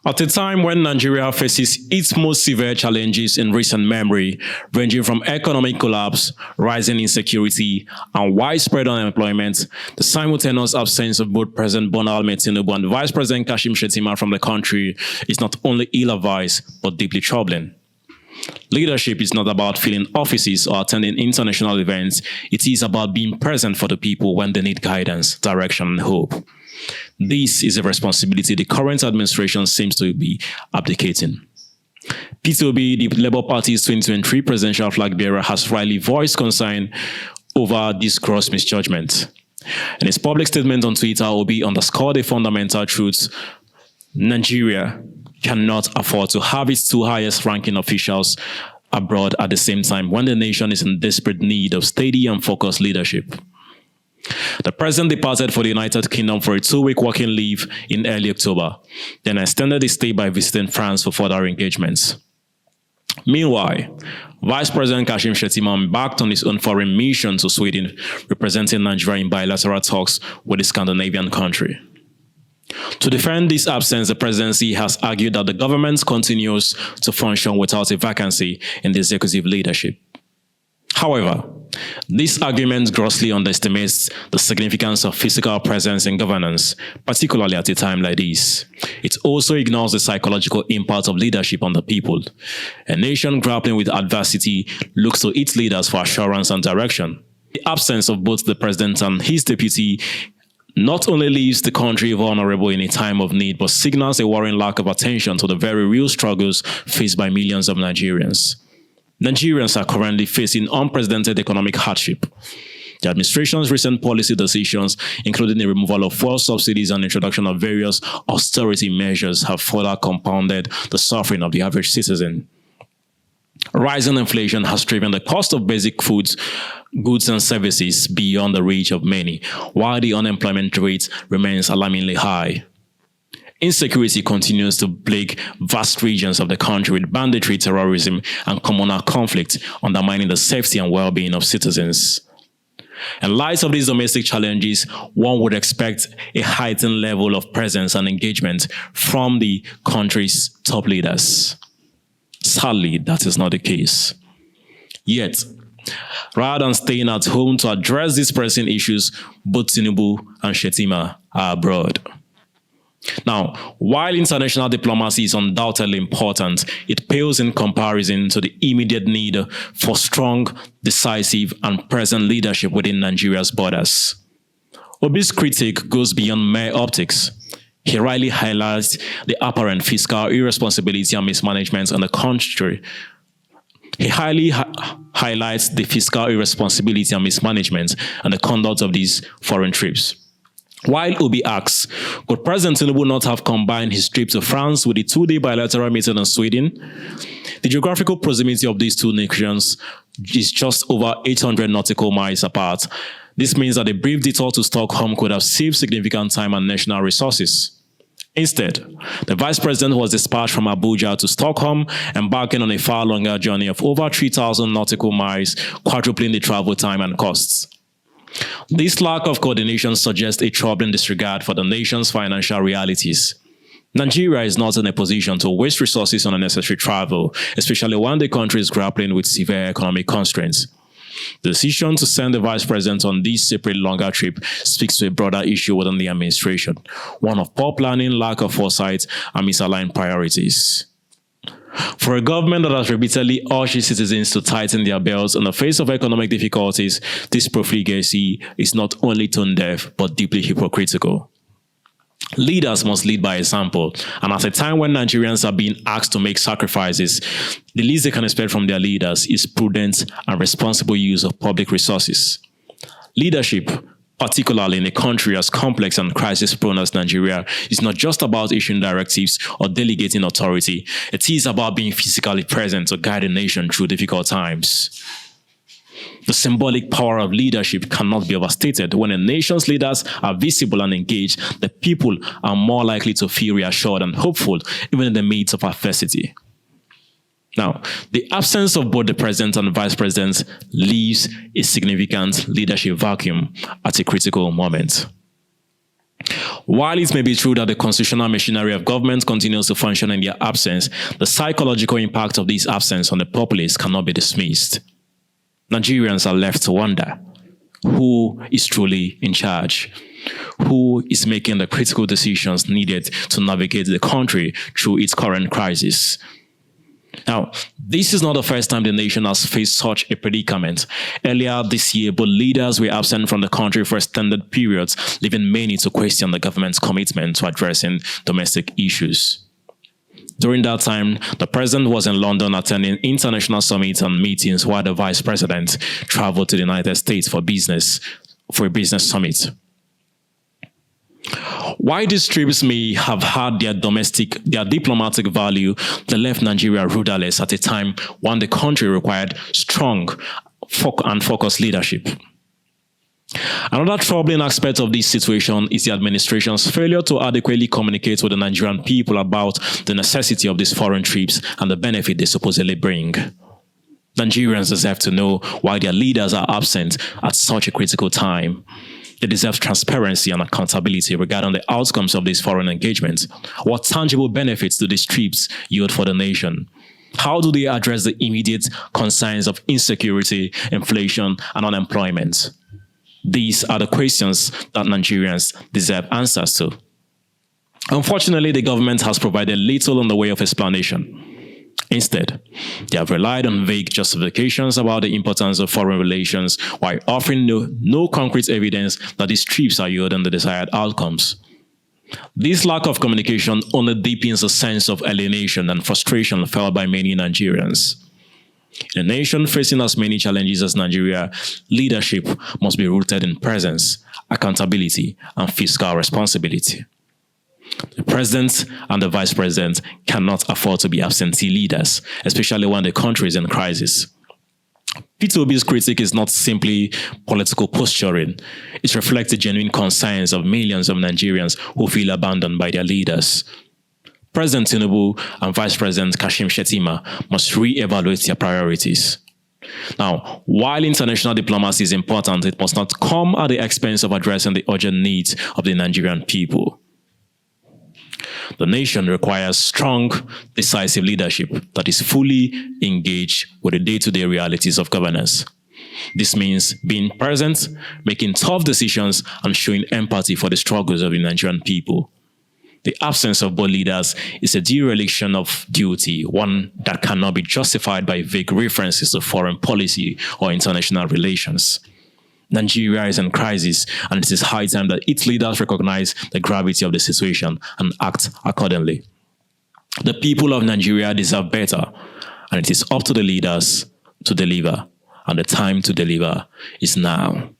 At a time when Nigeria faces its most severe challenges in recent memory, ranging from economic collapse, rising insecurity, and widespread unemployment, the simultaneous absence of both President Bola Ahmed Tinubu and Vice President Kashim Shettima from the country is not only ill-advised, but deeply troubling. Leadership is not about filling offices or attending international events. It is about being present for the people when they need guidance, direction, and hope. This is a responsibility the current administration seems to be abdicating. Peter Obi, the Labour Party's 2023 presidential flag bearer, has rightly voiced concern over this gross misjudgment. In his public statement on Twitter, Obi underscored a fundamental truth: Nigeria cannot afford to have its two highest-ranking officials abroad at the same time when the nation is in desperate need of steady and focused leadership. The president departed for the United Kingdom for a 2-week working leave in early October, then extended his stay by visiting France for further engagements. Meanwhile, Vice President Kashim Shettima embarked on his own foreign mission to Sweden, representing Nigeria in bilateral talks with the Scandinavian country. To defend this absence, the presidency has argued that the government continues to function without a vacancy in the executive leadership. However, this argument grossly underestimates the significance of physical presence in governance, particularly at a time like this. It also ignores the psychological impact of leadership on the people. A nation grappling with adversity looks to its leaders for assurance and direction. The absence of both the president and his deputy not only leaves the country vulnerable in a time of need, but signals a worrying lack of attention to the very real struggles faced by millions of Nigerians. Nigerians are currently facing unprecedented economic hardship. The administration's recent policy decisions, including the removal of fuel subsidies and introduction of various austerity measures, have further compounded the suffering of the average citizen. Rising inflation has driven the cost of basic foods, goods and services beyond the reach of many, while the unemployment rate remains alarmingly high. Insecurity continues to plague vast regions of the country, with banditry, terrorism, and communal conflict undermining the safety and well-being of citizens. In light of these domestic challenges, one would expect a heightened level of presence and engagement from the country's top leaders. Sadly, that is not the case. Yet, rather than staying at home to address these pressing issues, both Tinubu and Shettima are abroad. Now, while international diplomacy is undoubtedly important, it pales in comparison to the immediate need for strong, decisive, and present leadership within Nigeria's borders. Obi's critique goes beyond mere optics. He rightly highlights the apparent fiscal irresponsibility and mismanagement in the country. He highlights the fiscal irresponsibility and mismanagement and the conduct of these foreign trips. While Obi asks, could President Tinubu not have combined his trip to France with the 2-day bilateral meeting in Sweden? The geographical proximity of these two nations is just over 800 nautical miles apart. This means that a brief detour to Stockholm could have saved significant time and national resources. Instead, the vice president was dispatched from Abuja to Stockholm, embarking on a far longer journey of over 3,000 nautical miles, quadrupling the travel time and costs. This lack of coordination suggests a troubling disregard for the nation's financial realities. Nigeria is not in a position to waste resources on unnecessary travel, especially when the country is grappling with severe economic constraints. The decision to send the vice president on this separate longer trip speaks to a broader issue within the administration, one of poor planning, lack of foresight, and misaligned priorities. For a government that has repeatedly urged its citizens to tighten their belts in the face of economic difficulties, this profligacy is not only tone-deaf, but deeply hypocritical. Leaders must lead by example, and at a time when Nigerians are being asked to make sacrifices, the least they can expect from their leaders is prudent and responsible use of public resources. Leadership, particularly in a country as complex and crisis-prone as Nigeria, is not just about issuing directives or delegating authority. It is about being physically present to guide a nation through difficult times. The symbolic power of leadership cannot be overstated. When a nation's leaders are visible and engaged, the people are more likely to feel reassured and hopeful, even in the midst of adversity. Now, the absence of both the president and vice president leaves a significant leadership vacuum at a critical moment. While it may be true that the constitutional machinery of government continues to function in their absence, the psychological impact of this absence on the populace cannot be dismissed. Nigerians are left to wonder, who is truly in charge? Who is making the critical decisions needed to navigate the country through its current crisis? Now, this is not the first time the nation has faced such a predicament. Earlier this year, both leaders were absent from the country for extended periods, leaving many to question the government's commitment to addressing domestic issues. During that time, the president was in London attending international summits and meetings while the vice president traveled to the United States for a business summit. While these trips may have had their diplomatic value, they left Nigeria rudderless at a time when the country required strong and focused leadership. Another troubling aspect of this situation is the administration's failure to adequately communicate with the Nigerian people about the necessity of these foreign trips and the benefit they supposedly bring. Nigerians deserve to know why their leaders are absent at such a critical time. They deserve transparency and accountability regarding the outcomes of these foreign engagements. What tangible benefits do these trips yield for the nation? How do they address the immediate concerns of insecurity, inflation, and unemployment? These are the questions that Nigerians deserve answers to. Unfortunately, the government has provided little in the way of explanation. Instead, they have relied on vague justifications about the importance of foreign relations while offering no concrete evidence that these trips are yielding the desired outcomes. This lack of communication only deepens a sense of alienation and frustration felt by many Nigerians. In a nation facing as many challenges as Nigeria, leadership must be rooted in presence, accountability, and fiscal responsibility. The president and the vice president cannot afford to be absentee leaders, especially when the country is in crisis. P2B's critique is not simply political posturing. It reflects the genuine concerns of millions of Nigerians who feel abandoned by their leaders. President Tinubu and Vice President Shettima must re-evaluate their priorities. Now, while international diplomacy is important, it must not come at the expense of addressing the urgent needs of the Nigerian people. The nation requires strong, decisive leadership that is fully engaged with the day-to-day realities of governance. This means being present, making tough decisions, and showing empathy for the struggles of the Nigerian people. The absence of both leaders is a dereliction of duty, one that cannot be justified by vague references to foreign policy or international relations. Nigeria is in crisis, and it is high time that its leaders recognize the gravity of the situation and act accordingly. The people of Nigeria deserve better, and it is up to the leaders to deliver, and the time to deliver is now.